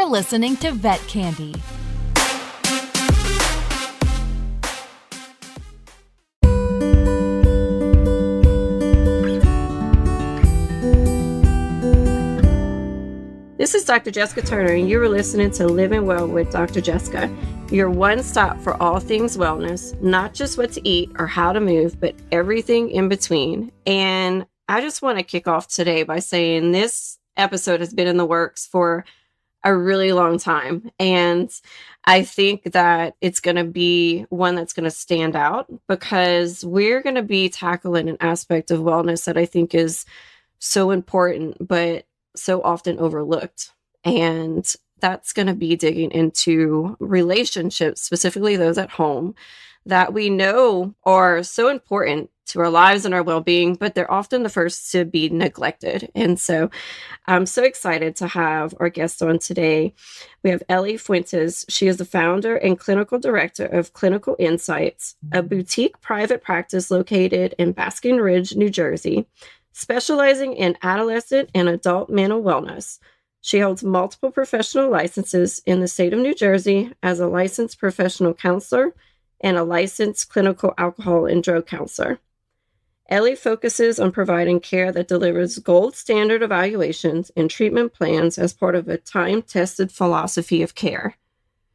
You're listening to Vet Candy. This is Dr. Jessica Turner, and you are listening to Living Well with Dr. Jessica, your one stop for all things wellness, not just what to eat or how to move, but everything in between. And I just want to kick off today by saying this episode has been in the works for a really long time. And I think that it's going to be one that's going to stand out because we're going to be tackling an aspect of wellness that I think is so important, but so often overlooked. And that's going to be digging into relationships, specifically those at home, that we know are so important to our lives and our well-being, but they're often the first to be neglected. And so I'm so excited to have our guest on today. We have Ellie Fuentes. She is the founder and clinical director of Clinical Insights, a boutique private practice located in Basking Ridge, New Jersey, specializing in adolescent and adult mental wellness. She holds multiple professional licenses in the state of New Jersey as a licensed professional counselor and a licensed clinical alcohol and drug counselor. Ellie focuses on providing care that delivers gold standard evaluations and treatment plans as part of a time-tested philosophy of care.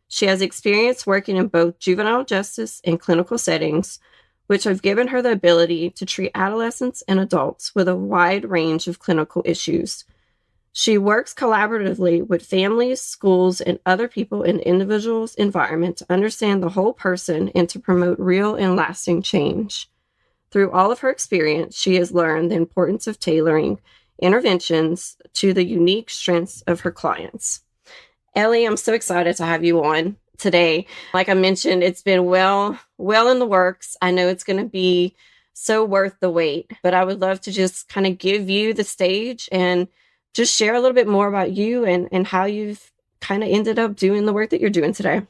She has experience working in both juvenile justice and clinical settings, which have given her the ability to treat adolescents and adults with a wide range of clinical issues. She works collaboratively with families, schools, and other people in the individual's environment to understand the whole person and to promote real and lasting change. Through all of her experience, she has learned the importance of tailoring interventions to the unique strengths of her clients. Ellie, I'm so excited to have you on today. Like I mentioned, it's been well in the works. I know it's going to be so worth the wait, but I would love to just kind of give you the stage and just share a little bit more about you and how you've kind of ended up doing the work that you're doing today.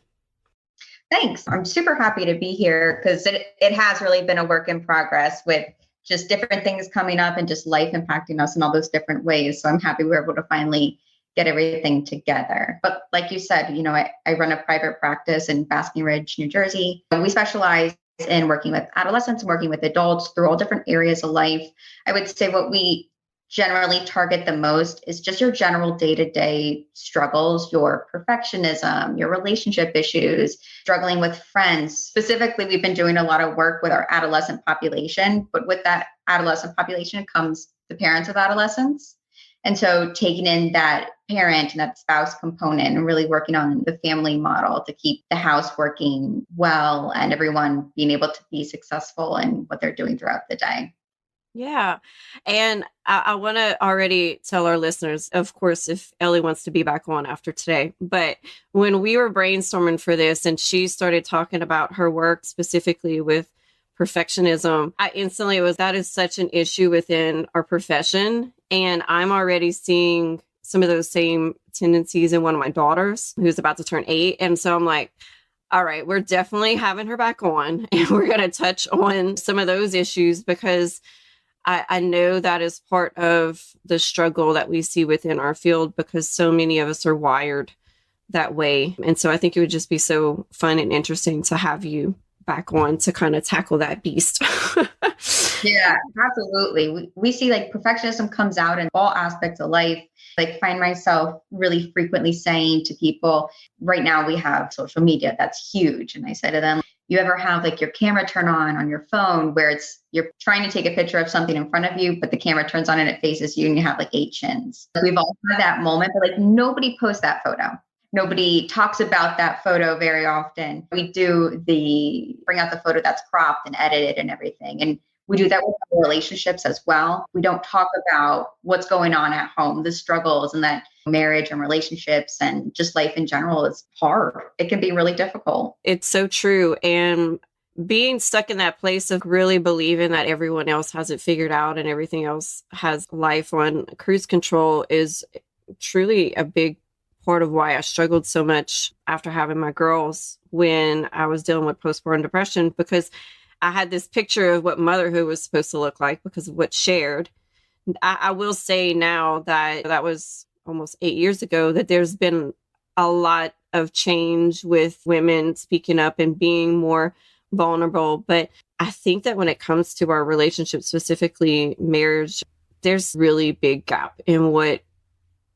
Thanks. I'm super happy to be here because it has really been a work in progress with just different things coming up and just life impacting us in all those different ways. So I'm happy we're able to finally get everything together. But like you said, I run a private practice in Basking Ridge, New Jersey. And we specialize in working with adolescents, working with adults through all different areas of life. I would say what we generally target the most is just your general day-to-day struggles, your perfectionism, your relationship issues, struggling with friends. Specifically, we've been doing a lot of work with our adolescent population, but with that adolescent population comes the parents of adolescents. And so taking in that parent and that spouse component and really working on the family model to keep the house working well and everyone being able to be successful in what they're doing throughout the day. Yeah. And I want to already tell our listeners, of course, if Ellie wants to be back on after today, but when we were brainstorming for this and she started talking about her work specifically with perfectionism, I instantly that is such an issue within our profession. And I'm already seeing some of those same tendencies in one of my daughters who's about to turn 8. And so I'm like, all right, we're definitely having her back on and we're going to touch on some of those issues because I know that is part of the struggle that we see within our field because so many of us are wired that way. And so I think it would just be so fun and interesting to have you back on to kind of tackle that beast. Yeah, absolutely. We see like perfectionism comes out in all aspects of life. Like find myself really frequently saying to people, right now we have social media, that's huge. And I say to them, you ever have like your camera turn on your phone where you're trying to take a picture of something in front of you, but the camera turns on and it faces you and you have like 8 chins. We've all had that moment, but like nobody posts that photo. Nobody talks about that photo very often. We bring out the photo that's cropped and edited and everything. And we do that with our relationships as well. We don't talk about what's going on at home, the struggles and that marriage and relationships and just life in general is hard. It can be really difficult. It's so true. And being stuck in that place of really believing that everyone else has it figured out and everything else has life on cruise control is truly a big part of why I struggled so much after having my girls when I was dealing with postpartum depression, because I had this picture of what motherhood was supposed to look like because of what's shared. I will say now that was almost 8 years ago that there's been a lot of change with women speaking up and being more vulnerable. But I think that when it comes to our relationship, specifically marriage, there's really big gap in what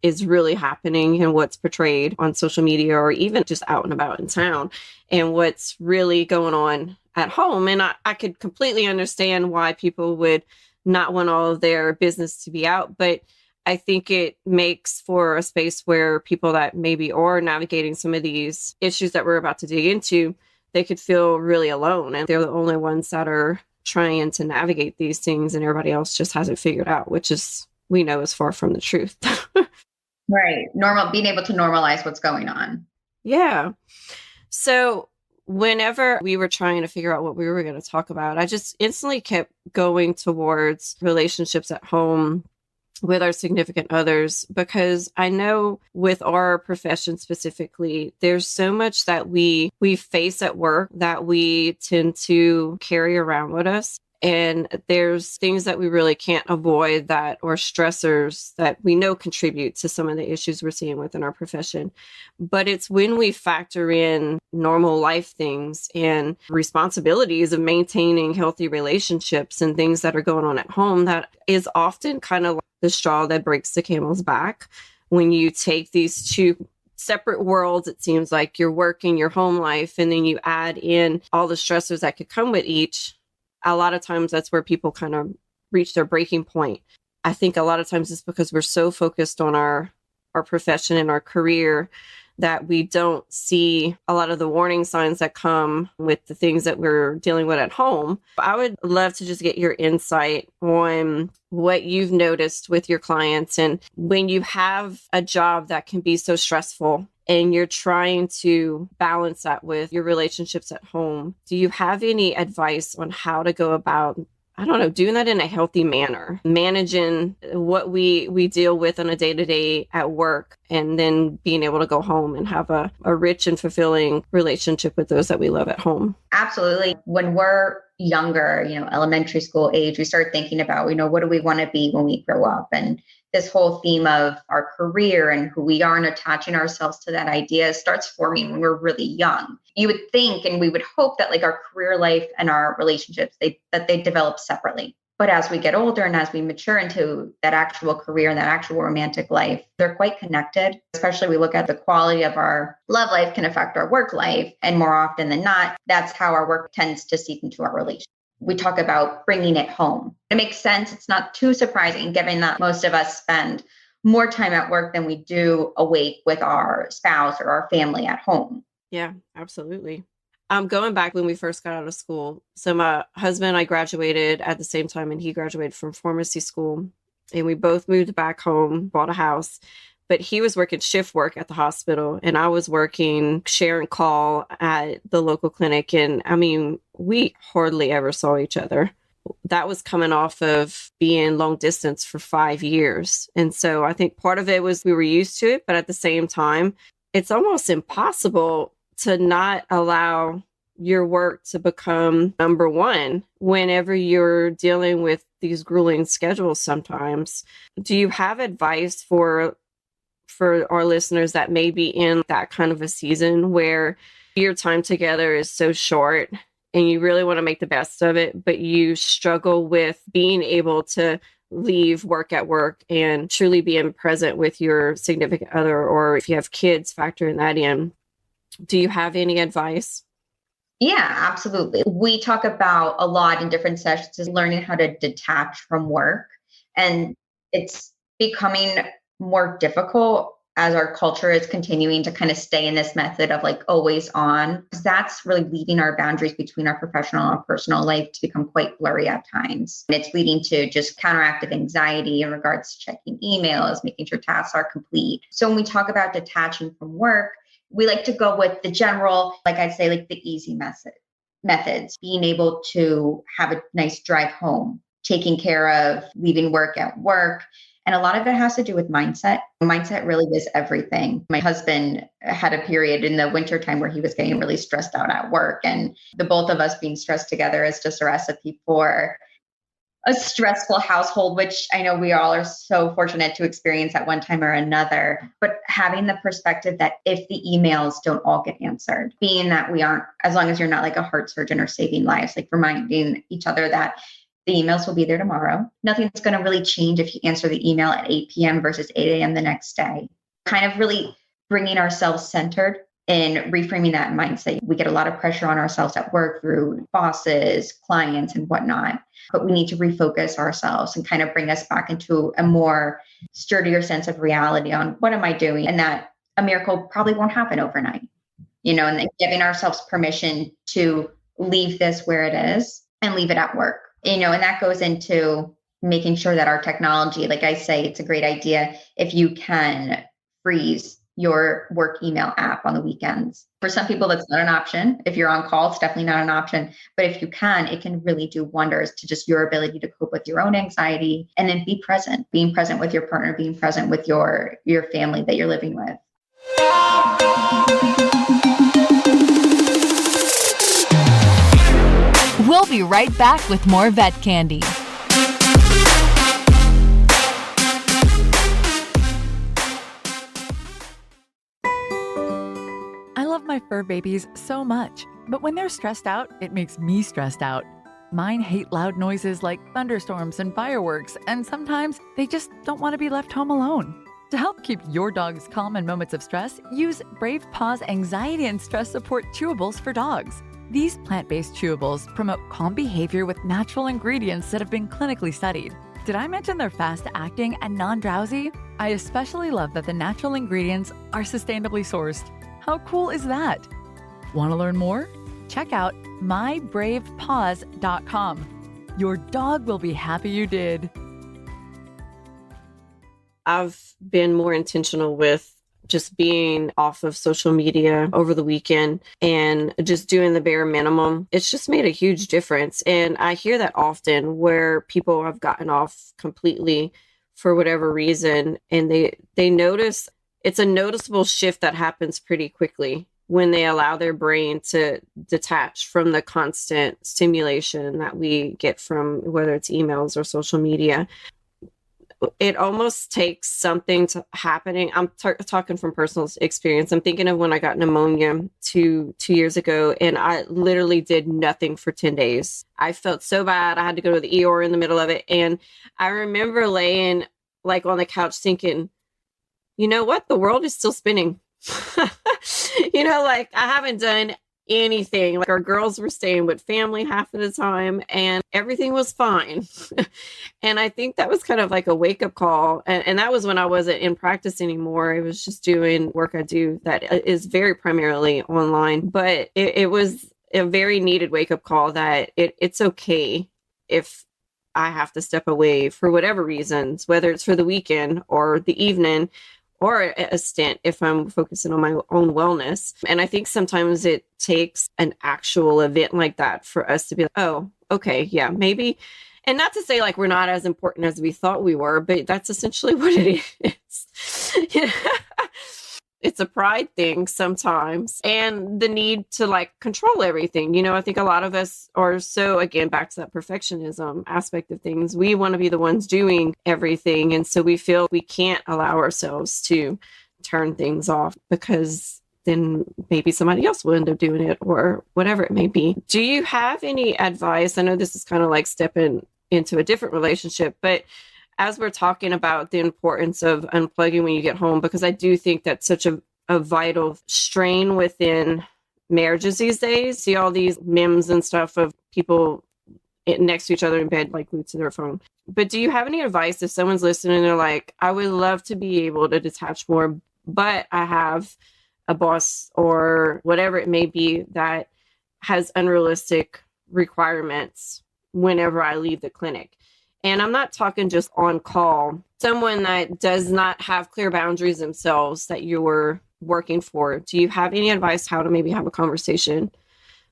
is really happening and what's portrayed on social media or even just out and about in town and what's really going on at home. And I could completely understand why people would not want all of their business to be out. But I think it makes for a space where people that maybe are navigating some of these issues that we're about to dig into, they could feel really alone. And they're the only ones that are trying to navigate these things and everybody else just hasn't figured out, which is, we know, is far from the truth. Right. Being able to normalize what's going on. Yeah. So whenever we were trying to figure out what we were going to talk about, I just instantly kept going towards relationships at home with our significant others, because I know with our profession specifically, there's so much that we face at work that we tend to carry around with us. And there's things that we really can't avoid that, or stressors that we know contribute to some of the issues we're seeing within our profession. But it's when we factor in normal life things and responsibilities of maintaining healthy relationships and things that are going on at home that is often kind of like the straw that breaks the camel's back. When you take these two separate worlds, it seems like your work and your home life, and then you add in all the stressors that could come with each. A lot of times that's where people kind of reach their breaking point. I think a lot of times it's because we're so focused on our profession and our career that we don't see a lot of the warning signs that come with the things that we're dealing with at home. I would love to just get your insight on what you've noticed with your clients, and when you have a job that can be so stressful and you're trying to balance that with your relationships at home, do you have any advice on how to go about, I don't know, doing that in a healthy manner, managing what we deal with on a day-to-day at work, and then being able to go home and have a rich and fulfilling relationship with those that we love at home? Absolutely. When we're younger, elementary school age, we start thinking about, what do we want to be when we grow up? And this whole theme of our career and who we are and attaching ourselves to that idea starts forming when we're really young. You would think, and we would hope that like our career life and our relationships, that they develop separately. But as we get older and as we mature into that actual career and that actual romantic life, they're quite connected. Especially we look at the quality of our love life can affect our work life. And more often than not, that's how our work tends to seep into our relationship. We talk about bringing it home. It makes sense. It's not too surprising given that most of us spend more time at work than we do awake with our spouse or our family at home. Yeah, absolutely. Going back when we first got out of school. So my husband and I graduated at the same time, and he graduated from pharmacy school, and we both moved back home, bought a house. But he was working shift work at the hospital, and I was working share and call at the local clinic. And I mean, we hardly ever saw each other. That was coming off of being long distance for 5 years. And so I think part of it was we were used to it, but at the same time, it's almost impossible to not allow your work to become number one whenever you're dealing with these grueling schedules sometimes. Do you have advice for our listeners that may be in that kind of a season where your time together is so short and you really want to make the best of it, but you struggle with being able to leave work at work and truly being present with your significant other, or if you have kids, factoring that in? Do you have any advice? Yeah, absolutely. We talk about a lot in different sessions is learning how to detach from work. And it's becoming more difficult as our culture is continuing to kind of stay in this method of like always on, because that's really leading our boundaries between our professional and personal life to become quite blurry at times. And it's leading to just counteractive anxiety in regards to checking emails, making sure tasks are complete. So when we talk about detaching from work, we like to go with the general, like I'd say, like the easy methods, being able to have a nice drive home, taking care of leaving work at work. And a lot of it has to do with mindset. Mindset really is everything. My husband had a period in the wintertime where he was getting really stressed out at work. And the both of us being stressed together is just a recipe for a stressful household, which I know we all are so fortunate to experience at one time or another. But having the perspective that if the emails don't all get answered, being that we aren't, as long as you're not like a heart surgeon or saving lives, like reminding each other that the emails will be there tomorrow. Nothing's going to really change if you answer the email at 8 p.m. versus 8 a.m. the next day. Kind of really bringing ourselves centered and reframing that mindset. We get a lot of pressure on ourselves at work through bosses, clients, and whatnot. But we need to refocus ourselves and kind of bring us back into a more sturdier sense of reality on what am I doing? And that a miracle probably won't happen overnight, and then giving ourselves permission to leave this where it is and leave it at work, and that goes into making sure that our technology, like I say, it's a great idea if you can freeze your work email app on the weekends. For some people, that's not an option. If you're on call, it's definitely not an option. But if you can, it can really do wonders to just your ability to cope with your own anxiety and then be present, being present with your partner, being present with your family that you're living with. We'll be right back with more Vet Candy. I love my fur babies so much, but when they're stressed out, it makes me stressed out. Mine hate loud noises like thunderstorms and fireworks, and sometimes they just don't want to be left home alone. To help keep your dogs calm in moments of stress, use Brave Paws Anxiety and Stress Support Chewables for dogs. These plant-based chewables promote calm behavior with natural ingredients that have been clinically studied. Did I mention they're fast-acting and non-drowsy? I especially love that the natural ingredients are sustainably sourced. How cool is that? Want to learn more? Check out mybravepaws.com. Your dog will be happy you did. I've been more intentional with just being off of social media over the weekend and just doing the bare minimum. It's just made a huge difference. And I hear that often where people have gotten off completely for whatever reason, and they notice it's a noticeable shift that happens pretty quickly when they allow their brain to detach from the constant stimulation that we get from whether it's emails or social media. It almost takes something to happening. I'm talking from personal experience. I'm thinking of when I got pneumonia two years ago, and I literally did nothing for 10 days. I felt so bad. I had to go to the ER in the middle of it. And I remember laying like on the couch thinking, you know what? The world is still spinning. Like I haven't done anything. Like our girls were staying with family half of the time and everything was fine. And I think that was kind of like a wake up call. And that was when I wasn't in practice anymore. It was just doing work I do that is very primarily online. But it was a very needed wake up call that it's okay if I have to step away for whatever reasons, whether it's for the weekend or the evening, or a stint if I'm focusing on my own wellness. And I think sometimes it takes an actual event like that for us to be like, oh, okay, yeah, maybe. And not to say like we're not as important as we thought we were, but that's essentially what it is. It's a pride thing sometimes, and the need to like control everything. I think a lot of us are so, again, back to that perfectionism aspect of things. We want to be the ones doing everything. And so we feel we can't allow ourselves to turn things off because then maybe somebody else will end up doing it or whatever it may be. Do you have any advice? I know this is kind of like stepping into a different relationship, but as we're talking about the importance of unplugging when you get home, because I do think that's such a vital strain within marriages these days. See all these memes and stuff of people next to each other in bed, like glued to their phone. But do you have any advice if someone's listening and they're like, I would love to be able to detach more, but I have a boss or whatever it may be that has unrealistic requirements whenever I leave the clinic? And I'm not talking just on call, someone that does not have clear boundaries themselves that you're working for. Do you have any advice how to maybe have a conversation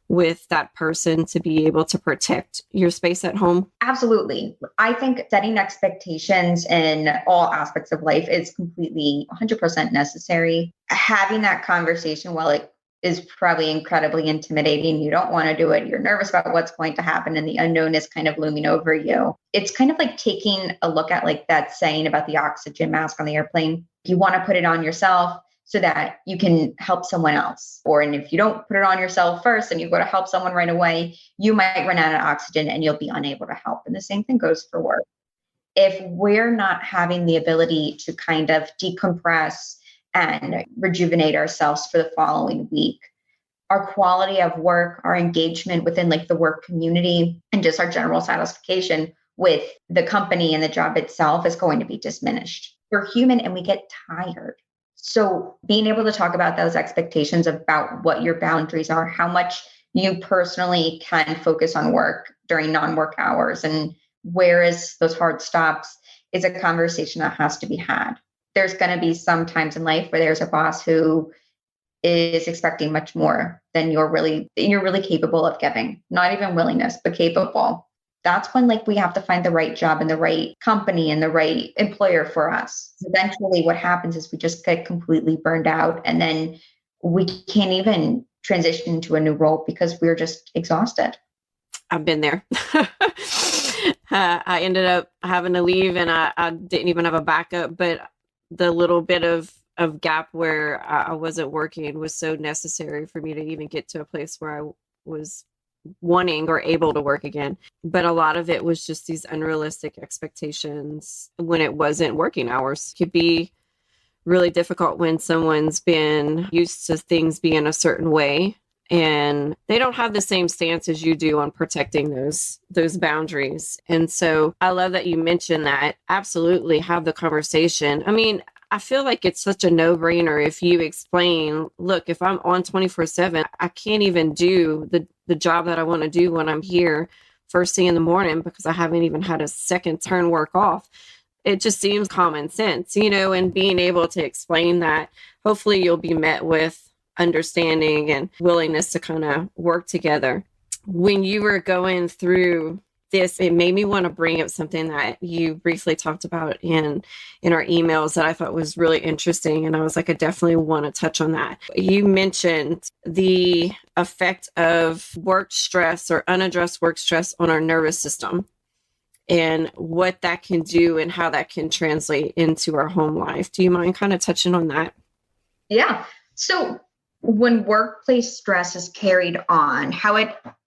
with that person to be able to protect your space at home? Absolutely. I think setting expectations in all aspects of life is completely 100% necessary. Having that conversation while is probably incredibly intimidating. You don't want to do it. You're nervous about what's going to happen, and the unknown is kind of looming over you. It's kind of like taking a look at like that saying about the oxygen mask on the airplane. You want to put it on yourself so that you can help someone else. And if you don't put it on yourself first and you go to help someone right away, you might run out of oxygen and you'll be unable to help. And the same thing goes for work. If we're not having the ability to kind of decompress and rejuvenate ourselves for the following week, our quality of work, our engagement within like the work community, and just our general satisfaction with the company and the job itself is going to be diminished. We're human and we get tired. So being able to talk about those expectations about what your boundaries are, how much you personally can focus on work during non-work hours, and where is those hard stops, is a conversation that has to be had. There's going to be some times in life where there's a boss who is expecting much more than you're really capable of giving. Not even willingness, but capable. That's when like we have to find the right job and the right company and the right employer for us. Eventually what happens is we just get completely burned out, and then we can't even transition into a new role because we're just exhausted. I've been there. I ended up having to leave, and I didn't even have a backup, but the little bit of gap where I wasn't working was so necessary for me to even get to a place where I was wanting or able to work again. But a lot of it was just these unrealistic expectations when it wasn't working hours. It could be really difficult when someone's been used to things being a certain way and they don't have the same stance as you do on protecting those boundaries. And so I love that you mentioned that. Absolutely have the conversation. I mean, I feel like it's such a no-brainer if you explain, look, if I'm on 24/7, I can't even do the job that I want to do when I'm here first thing in the morning because I haven't even had a second turn work off. It just seems common sense, and being able to explain that, hopefully you'll be met with understanding and willingness to kind of work together. When you were going through this, it made me want to bring up something that you briefly talked about in our emails that I thought was really interesting. And I was like, I definitely want to touch on that. You mentioned the effect of work stress or unaddressed work stress on our nervous system and what that can do and how that can translate into our home life. Do you mind kind of touching on that? Yeah. So when workplace stress is carried on,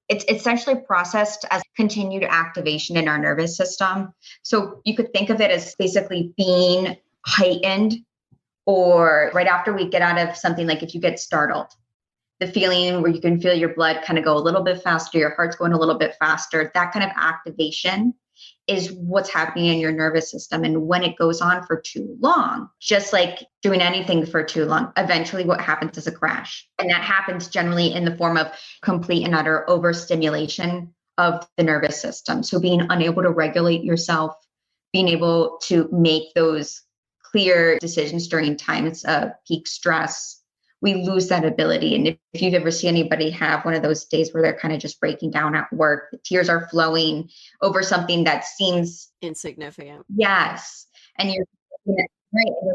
it's essentially processed as continued activation in our nervous system. So you could think of it as basically being heightened, or right after we get out of something, like if you get startled, the feeling where you can feel your blood kind of go a little bit faster, your heart's going a little bit faster, that kind of activation is what's happening in your nervous system. And when it goes on for too long, just like doing anything for too long, eventually what happens is a crash. And that happens generally in the form of complete and utter overstimulation of the nervous system. So being unable to regulate yourself, being able to make those clear decisions during times of peak stress, we lose that ability. And if you've ever seen anybody have one of those days where they're kind of just breaking down at work, the tears are flowing over something that seems insignificant. Yes. And you're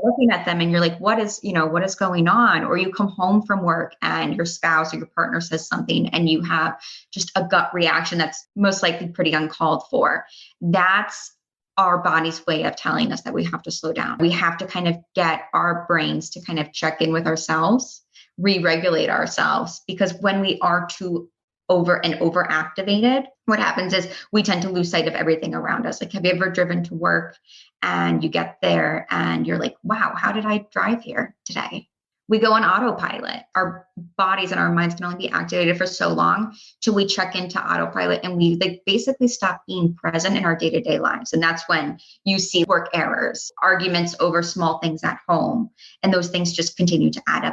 looking at them and you're like, what is going on? Or you come home from work and your spouse or your partner says something and you have just a gut reaction that's most likely pretty uncalled for. That's our body's way of telling us that we have to slow down. We have to kind of get our brains to kind of check in with ourselves, re-regulate ourselves, because when we are too overactivated, what happens is we tend to lose sight of everything around us. Like, have you ever driven to work and you get there and you're like, wow, how did I drive here today? We go on autopilot. Our bodies and our minds can only be activated for so long till we check into autopilot and we basically stop being present in our day-to-day lives. And that's when you see work errors, arguments over small things at home. And those things just continue to add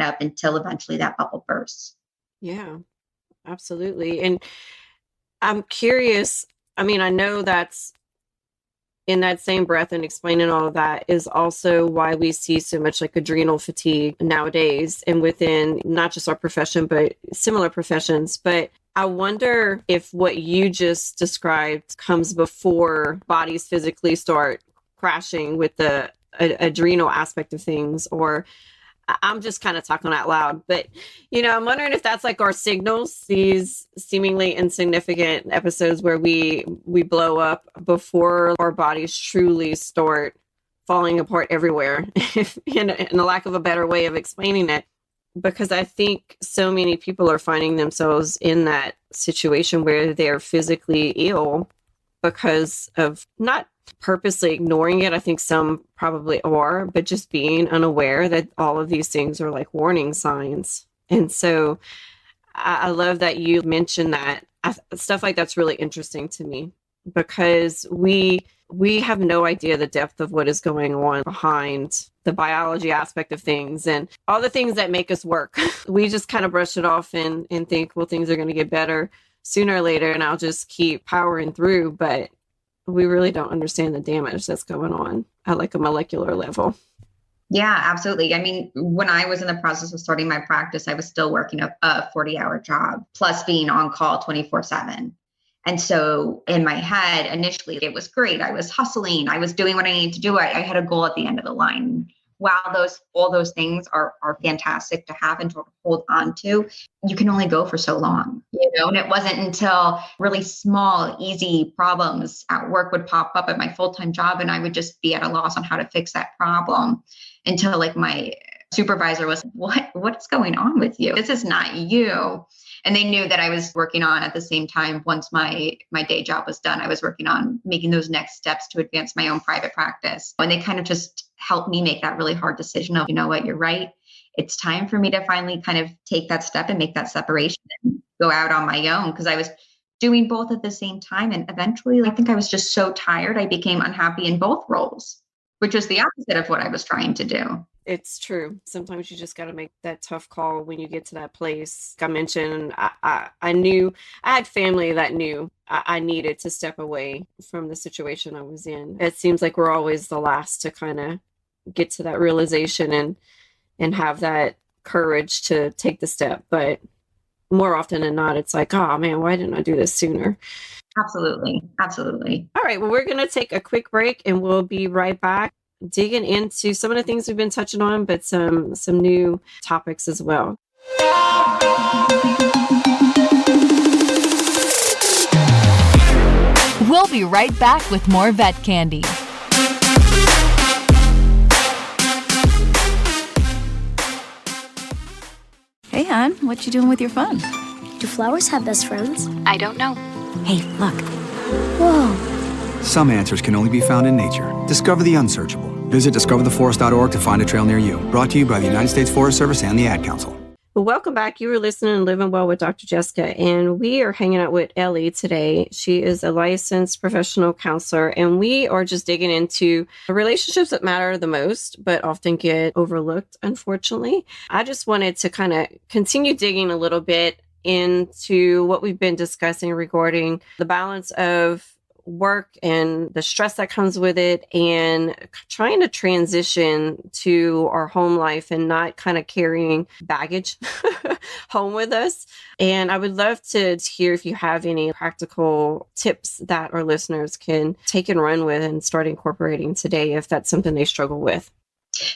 up until eventually that bubble bursts. Yeah, absolutely. And I'm curious, I mean, I know that's in that same breath and explaining all of that is also why we see so much like adrenal fatigue nowadays and within not just our profession, but similar professions. But I wonder if what you just described comes before bodies physically start crashing with the adrenal aspect of things, or I'm just kind of talking out loud, but I'm wondering if that's like our signals, these seemingly insignificant episodes where we blow up before our bodies truly start falling apart everywhere, in a lack of a better way of explaining it. Because I think so many people are finding themselves in that situation where they're physically ill because of not purposely ignoring it. I think some probably are, but just being unaware that all of these things are like warning signs. And so I love that you mentioned that. Stuff like that's really interesting to me, because we have no idea the depth of what is going on behind the biology aspect of things and all the things that make us work. We just kind of brush it off and think, well, things are going to get better sooner or later, and I'll just keep powering through. But we really don't understand the damage that's going on at like a molecular level. Yeah, absolutely. I mean, when I was in the process of starting my practice, I was still working a 40-hour job, plus being on call 24/7. And so in my head, initially, it was great. I was hustling. I was doing what I needed to do. I had a goal at the end of the line. While all those things are fantastic to have and to hold on to, you can only go for so long, and it wasn't until really small, easy problems at work would pop up at my full-time job, and I would just be at a loss on how to fix that problem until like my supervisor was, what's going on with you? This is not you. And they knew that I was working on at the same time. Once my day job was done, I was working on making those next steps to advance my own private practice. And they kind of just helped me make that really hard decision of, you know what, you're right. It's time for me to finally kind of take that step and make that separation and go out on my own, because I was doing both at the same time. And eventually, I think I was just so tired, I became unhappy in both roles, which was the opposite of what I was trying to do. It's true. Sometimes you just got to make that tough call when you get to that place. Like I mentioned, I knew I had family that knew I needed to step away from the situation I was in. It seems like we're always the last to kind of get to that realization and have that courage to take the step. But more often than not, it's like, oh man, why didn't I do this sooner? Absolutely. Absolutely. All right. Well, we're going to take a quick break and we'll be right back, digging into some of the things we've been touching on, but some new topics as well. We'll be right back with more Vet Candy. Hey, hon, what you doing with your phone? Do flowers have best friends? I don't know. Hey, look. Whoa. Some answers can only be found in nature. Discover the unsearchable. Visit discovertheforest.org to find a trail near you. Brought to you by the United States Forest Service and the Ad Council. Well, welcome back. You were listening to Living Well with Dr. Jessica, and we are hanging out with Ellie today. She is a licensed professional counselor, and we are just digging into the relationships that matter the most, but often get overlooked, unfortunately. I just wanted to kind of continue digging a little bit into what we've been discussing regarding the balance of work and the stress that comes with it, and trying to transition to our home life and not kind of carrying baggage home with us. And I would love to hear if you have any practical tips that our listeners can take and run with and start incorporating today if that's something they struggle with.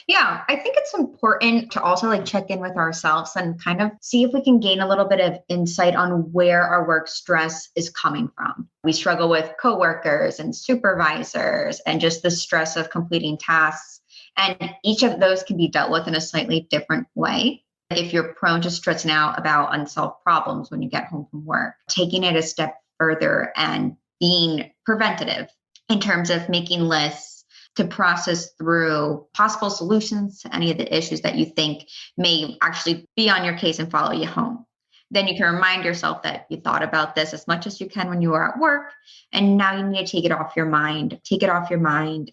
Yeah, I think it's important to also check in with ourselves and kind of see if we can gain a little bit of insight on where our work stress is coming from. We struggle with coworkers and supervisors and just the stress of completing tasks. And each of those can be dealt with in a slightly different way. If you're prone to stressing out about unsolved problems when you get home from work, taking it a step further and being preventative in terms of making lists to process through possible solutions to any of the issues that you think may actually be on your case and follow you home. Then you can remind yourself that you thought about this as much as you can when you were at work, and now you need to take it off your mind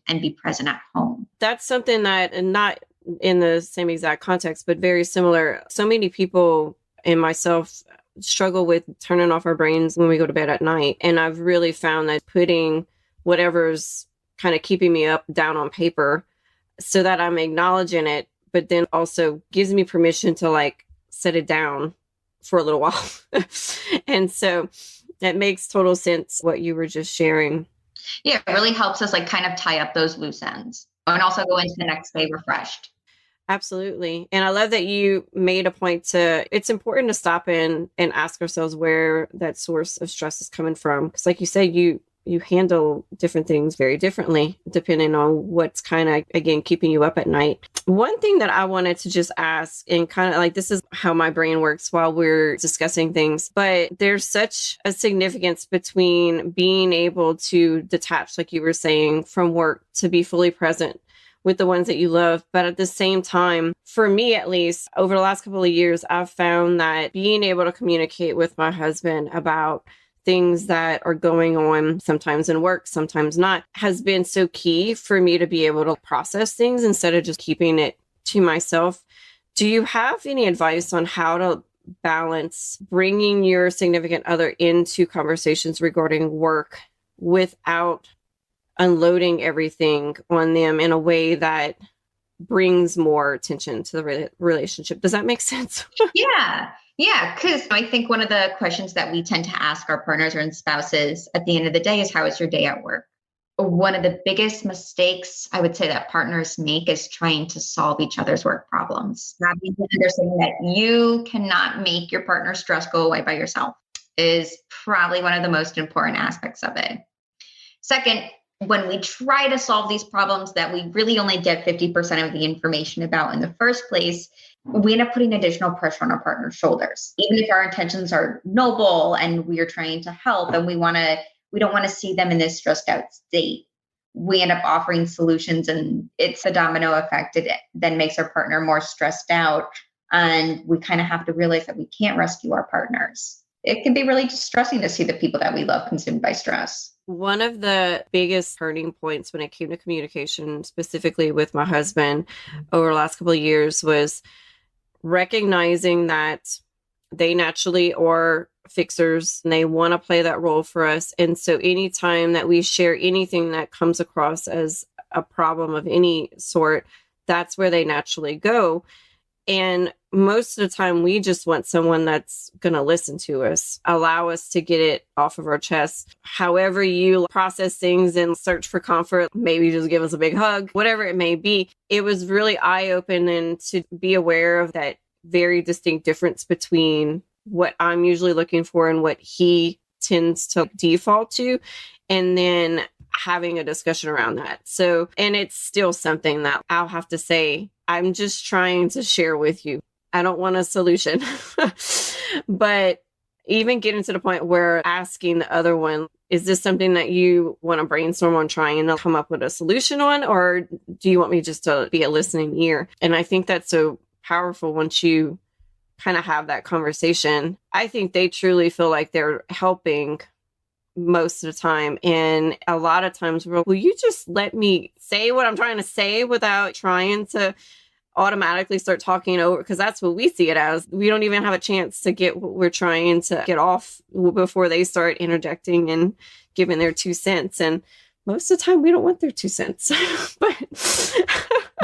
and be present at home. That's something that, and not in the same exact context, but very similar. So many people and myself struggle with turning off our brains when we go to bed at night. And I've really found that putting whatever's kind of keeping me up down on paper so that I'm acknowledging it, but then also gives me permission to set it down for a little while. And so that makes total sense what you were just sharing. Yeah, it really helps us kind of tie up those loose ends and also go into the next day refreshed. Absolutely. And I love that you made a point to, it's important to stop in and ask ourselves where that source of stress is coming from. Because like you said, you handle different things very differently depending on what's kind of, again, keeping you up at night. One thing that I wanted to just ask, and kind of like, this is how my brain works while we're discussing things, but there's such a significance between being able to detach, like you were saying, from work to be fully present with the ones that you love. But at the same time, for me, at least over the last couple of years, I've found that being able to communicate with my husband about things that are going on, sometimes in work, sometimes not, has been so key for me to be able to process things instead of just keeping it to myself. Do you have any advice on how to balance bringing your significant other into conversations regarding work without unloading everything on them in a way that brings more attention to the relationship? Does that make sense? Yeah, because I think one of the questions that we tend to ask our partners or spouses at the end of the day is, how is your day at work? One of the biggest mistakes I would say that partners make is trying to solve each other's work problems. Having to understand that you cannot make your partner's stress go away by yourself is probably one of the most important aspects of it. Second, when we try to solve these problems that we really only get 50% of the information about in the first place, we end up putting additional pressure on our partner's shoulders. Even if our intentions are noble and we are trying to help and we don't want to see them in this stressed out state, we end up offering solutions, and it's a domino effect. It then makes our partner more stressed out, and we kind of have to realize that we can't rescue our partners. It can be really distressing to see the people that we love consumed by stress. One of the biggest turning points when it came to communication, specifically with my husband over the last couple of years, was recognizing that they naturally are fixers and they want to play that role for us. And so anytime that we share anything that comes across as a problem of any sort, that's where they naturally go. And most of the time, we just want someone that's going to listen to us, allow us to get it off of our chest. However you process things and search for comfort, maybe just give us a big hug, whatever it may be. It was really eye-opening to be aware of that very distinct difference between what I'm usually looking for and what he tends to default to, and then having a discussion around that. So, and it's still something that I'll have to say, I'm just trying to share with you. I don't want a solution, but even getting to the point where asking the other one, is this something that you want to brainstorm on trying to come up with a solution on, or do you want me just to be a listening ear? And I think that's so powerful once you kind of have that conversation. I think they truly feel like they're helping most of the time. And a lot of times, will you just let me say what I'm trying to say without trying to automatically start talking over? Because that's what we see it as. We don't even have a chance to get what we're trying to get off before they start interjecting and giving their 2 cents. And most of the time, we don't want their 2 cents. But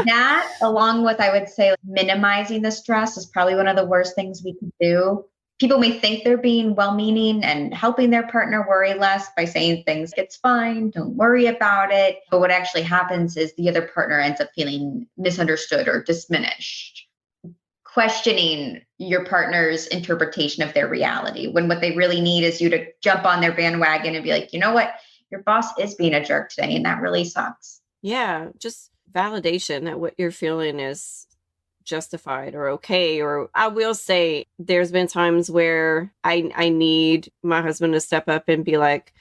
that, along with, I would say, minimizing the stress, is probably one of the worst things we can do. People may think they're being well-meaning and helping their partner worry less by saying things, it's fine, don't worry about it. But what actually happens is the other partner ends up feeling misunderstood or diminished, questioning your partner's interpretation of their reality, when what they really need is you to jump on their bandwagon and be like, you know what, your boss is being a jerk today, and that really sucks. Yeah, just validation that what you're feeling is justified or okay. Or I will say there's been times where I need my husband to step up and be like,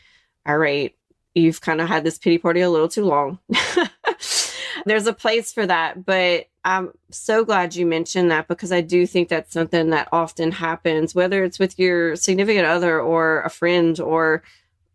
all right, you've kind of had this pity party a little too long. There's a place for that. But I'm so glad you mentioned that, because I do think that's something that often happens, whether it's with your significant other or a friend or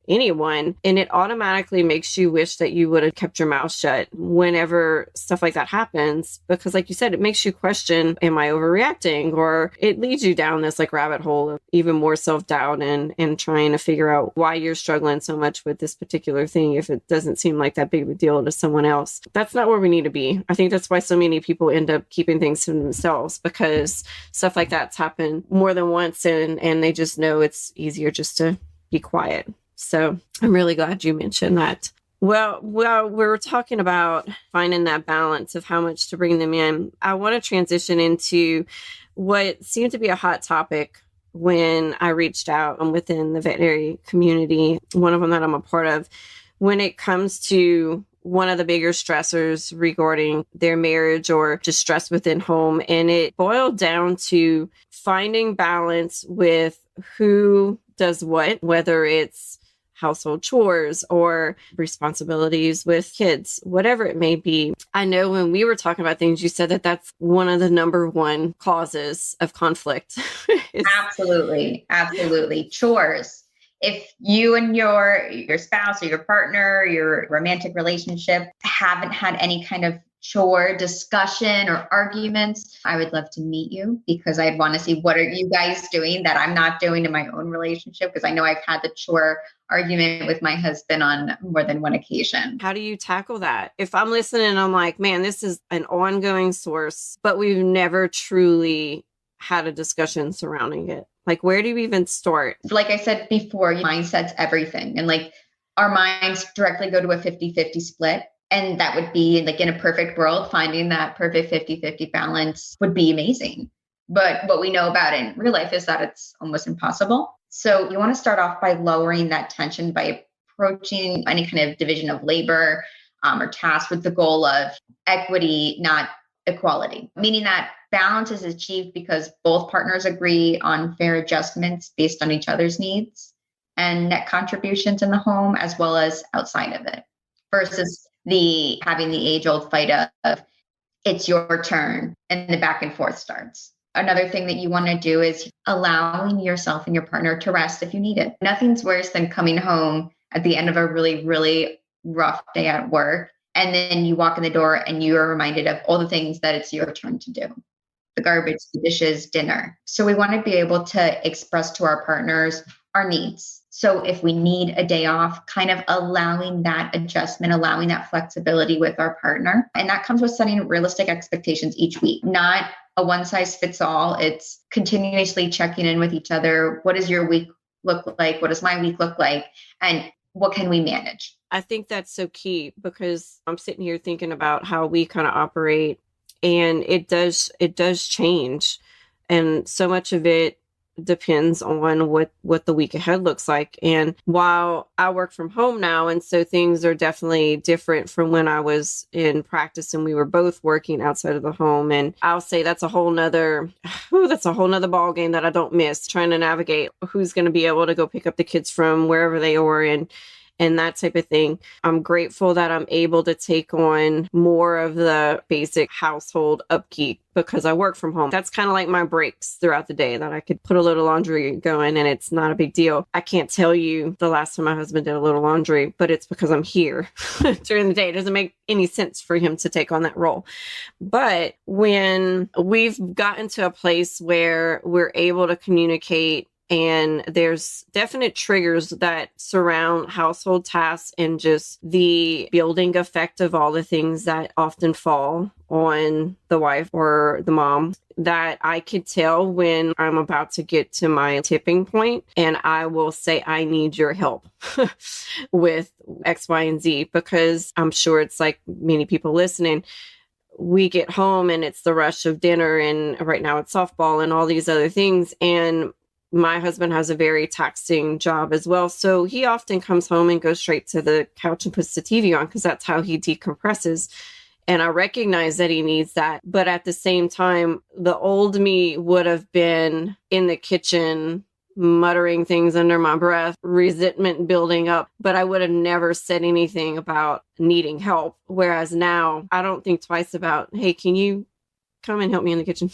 anyone, and it automatically makes you wish that you would have kept your mouth shut whenever stuff like that happens, because like you said, it makes you question, am I overreacting? Or it leads you down this like rabbit hole of even more self-doubt and trying to figure out why you're struggling so much with this particular thing if it doesn't seem like that big of a deal to someone else. That's not where we need to be. I think that's why so many people end up keeping things to themselves, because stuff like that's happened more than once, and they just know it's easier just to be quiet. So I'm really glad you mentioned that. Well, we're talking about finding that balance of how much to bring them in. I want to transition into what seemed to be a hot topic when I reached out within the veterinary community, one of them that I'm a part of, when it comes to one of the bigger stressors regarding their marriage or just stress within home. And it boiled down to finding balance with who does what, whether it's household chores or responsibilities with kids, whatever it may be. I know when we were talking about things, you said that that's one of the number one causes of conflict. Absolutely. Absolutely. Chores. If you and your spouse or your partner, your romantic relationship haven't had any kind of chore discussion or arguments, I would love to meet you because I'd want to see what are you guys doing that I'm not doing in my own relationship, because I know I've had the chore argument with my husband on more than one occasion. How do you tackle that? If I'm listening and I'm like, man, this is an ongoing source, but we've never truly had a discussion surrounding it. Like, where do you even start? Like I said before, mindset's everything. And like our minds directly go to a 50-50 split. And that would be like in a perfect world, finding that perfect 50-50 balance would be amazing. But what we know about it in real life is that it's almost impossible. So you want to start off by lowering that tension by approaching any kind of division of labor or task with the goal of equity, not equality, meaning that balance is achieved because both partners agree on fair adjustments based on each other's needs and net contributions in the home as well as outside of it, versus having the age-old fight of it's your turn and the back and forth starts. Another thing that you want to do is allowing yourself and your partner to rest if you need it. Nothing's worse than coming home at the end of a really, really rough day at work, and then you walk in the door and you are reminded of all the things that it's your turn to do. The garbage, the dishes, dinner. So we want to be able to express to our partners our needs. So if we need a day off, kind of allowing that adjustment, allowing that flexibility with our partner. And that comes with setting realistic expectations each week, not a one size fits all. It's continuously checking in with each other. What does your week look like? What does my week look like? And what can we manage? I think that's so key because I'm sitting here thinking about how we kind of operate, and it does change. And so much of it depends on what the week ahead looks like. And while I work from home now, and so things are definitely different from when I was in practice and we were both working outside of the home. And I'll say that's a whole nother ball game that I don't miss, trying to navigate who's going to be able to go pick up the kids from wherever they are and that type of thing. I'm grateful that I'm able to take on more of the basic household upkeep because I work from home. That's kind of like my breaks throughout the day, that I could put a little laundry going and it's not a big deal. I can't tell you the last time my husband did a little laundry, but it's because I'm here during the day. It doesn't make any sense for him to take on that role. But when we've gotten to a place where we're able to communicate, and there's definite triggers that surround household tasks and just the building effect of all the things that often fall on the wife or the mom, that I could tell when I'm about to get to my tipping point and I will say, I need your help with X, Y, and Z, because I'm sure it's like many people listening. We get home and it's the rush of dinner, and right now it's softball and all these other things. And my husband has a very taxing job as well. So he often comes home and goes straight to the couch and puts the TV on because that's how he decompresses. And I recognize that he needs that. But at the same time, the old me would have been in the kitchen muttering things under my breath, resentment building up, but I would have never said anything about needing help. Whereas now I don't think twice about, hey, can you come and help me in the kitchen?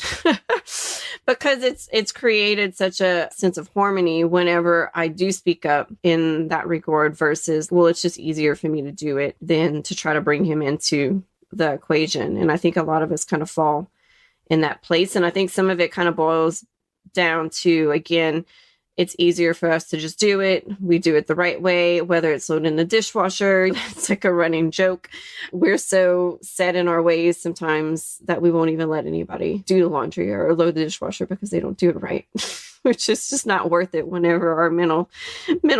Because it's created such a sense of harmony whenever I do speak up in that regard versus, well, it's just easier for me to do it than to try to bring him into the equation. And I think a lot of us kind of fall in that place. And I think some of it kind of boils down to, again, it's easier for us to just do it. We do it the right way, whether it's loading the dishwasher. It's like a running joke. We're so set in our ways sometimes that we won't even let anybody do the laundry or load the dishwasher because they don't do it right. which is just not worth it whenever our mental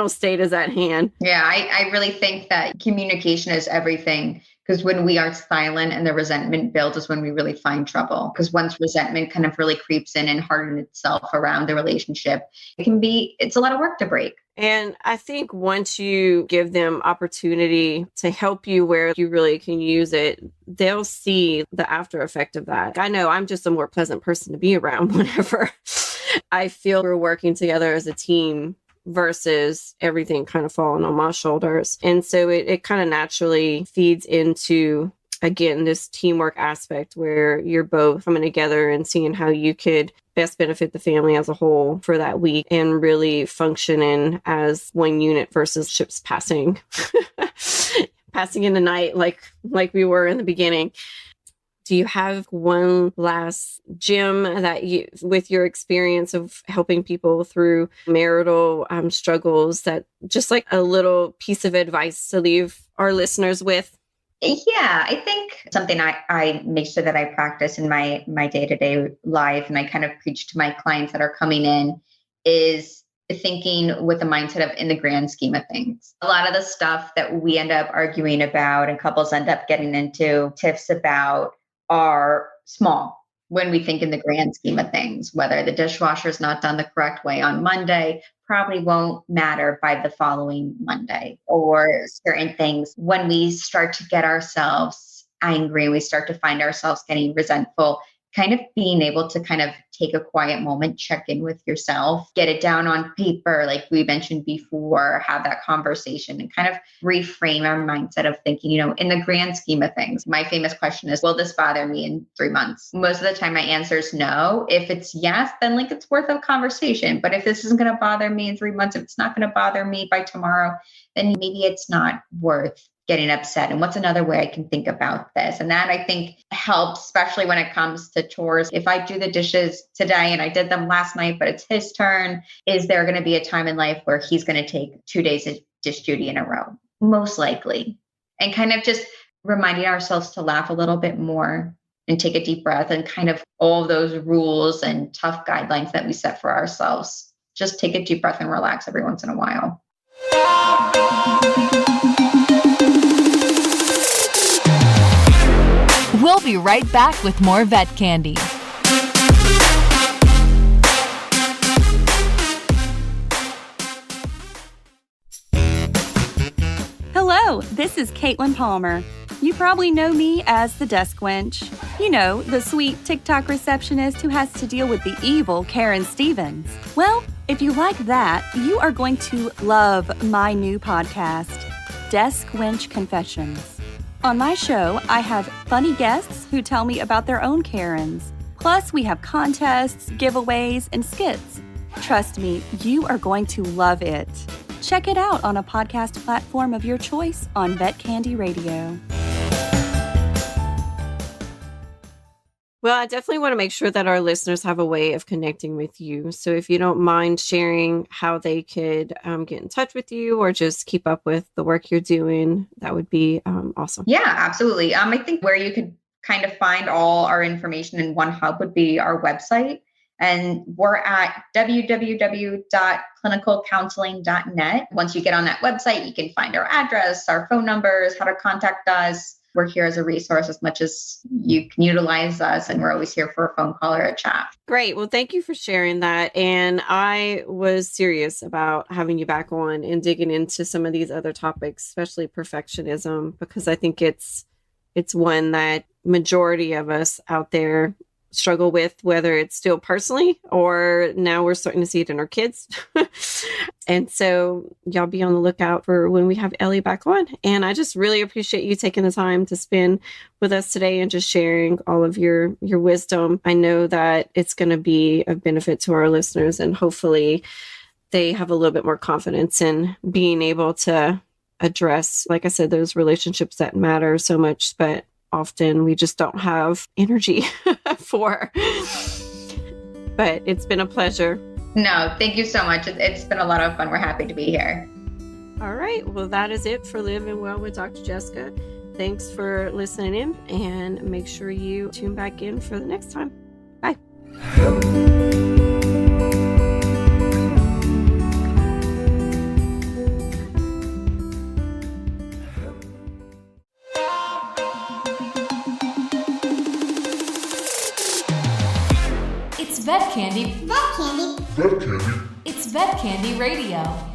state is at hand. Yeah, I really think that communication is everything, because when we are silent and the resentment builds is when we really find trouble. Because once resentment kind of really creeps in and hardens itself around the relationship, it's a lot of work to break. And I think once you give them opportunity to help you where you really can use it, they'll see the after effect of that. I know I'm just a more pleasant person to be around whenever I feel we're working together as a team versus everything kind of falling on my shoulders. And so it kind of naturally feeds into, again, this teamwork aspect where you're both coming together and seeing how you could best benefit the family as a whole for that week and really functioning as one unit versus ships passing in the night like we were in the beginning. Do you have one last gem that you, with your experience of helping people through marital struggles, that just like a little piece of advice to leave our listeners with? Yeah, I think something I make sure that I practice in my day-to-day life, and I kind of preach to my clients that are coming in, is thinking with the mindset of in the grand scheme of things. A lot of the stuff that we end up arguing about and couples end up getting into tiffs about are small when we think in the grand scheme of things. Whether the dishwasher is not done the correct way on Monday probably won't matter by the following Monday, or certain things. When we start to get ourselves angry, we start to find ourselves getting resentful, kind of being able to kind of take a quiet moment, check in with yourself, get it down on paper, like we mentioned before, have that conversation and kind of reframe our mindset of thinking, in the grand scheme of things. My famous question is, will this bother me in 3 months? Most of the time my answer is no. If it's yes, then it's worth a conversation. But if this isn't going to bother me in 3 months, if it's not going to bother me by tomorrow, then maybe it's not worth getting upset. And what's another way I can think about this? And that, I think, helps, especially when it comes to chores. If I do the dishes today and I did them last night, but it's his turn, is there going to be a time in life where he's going to take 2 days of dish duty in a row? Most likely. And kind of just reminding ourselves to laugh a little bit more and take a deep breath, and kind of all those rules and tough guidelines that we set for ourselves. Just take a deep breath and relax every once in a while. We'll be right back with more Vet Candy. Hello, this is Caitlin Palmer. You probably know me as the Desk Wench. You know, the sweet TikTok receptionist who has to deal with the evil Karen Stevens. Well, if you like that, you are going to love my new podcast, Desk Wench Confessions. On my show, I have funny guests who tell me about their own Karens. Plus, we have contests, giveaways, and skits. Trust me, you are going to love it. Check it out on a podcast platform of your choice on Vet Candy Radio. Well, I definitely want to make sure that our listeners have a way of connecting with you. So if you don't mind sharing how they could get in touch with you or just keep up with the work you're doing, that would be awesome. Yeah, absolutely. I think where you could kind of find all our information in one hub would be our website. And we're at www.clinicalcounseling.net. Once you get on that website, you can find our address, our phone numbers, how to contact us. We're here as a resource as much as you can utilize us, and we're always here for a phone call or a chat. Great. Well, thank you for sharing that. And I was serious about having you back on and digging into some of these other topics, especially perfectionism, because I think it's one that majority of us out there struggle with, whether it's still personally or now we're starting to see it in our kids. And so y'all be on the lookout for when we have Ellie back on. And I just really appreciate you taking the time to spend with us today and just sharing all of your wisdom. I know that it's going to be of benefit to our listeners, and hopefully they have a little bit more confidence in being able to address, like I said, those relationships that matter so much, but often we just don't have energy for. But it's been a pleasure. No, thank you so much. It's been a lot of fun. We're happy to be here. All right. Well, that is it for Living Well with Dr. Jessica. Thanks for listening in, and make sure you tune back in for the next time. Bye. Vet Candy. Vet Candy. Vet Candy. It's Vet Candy Radio.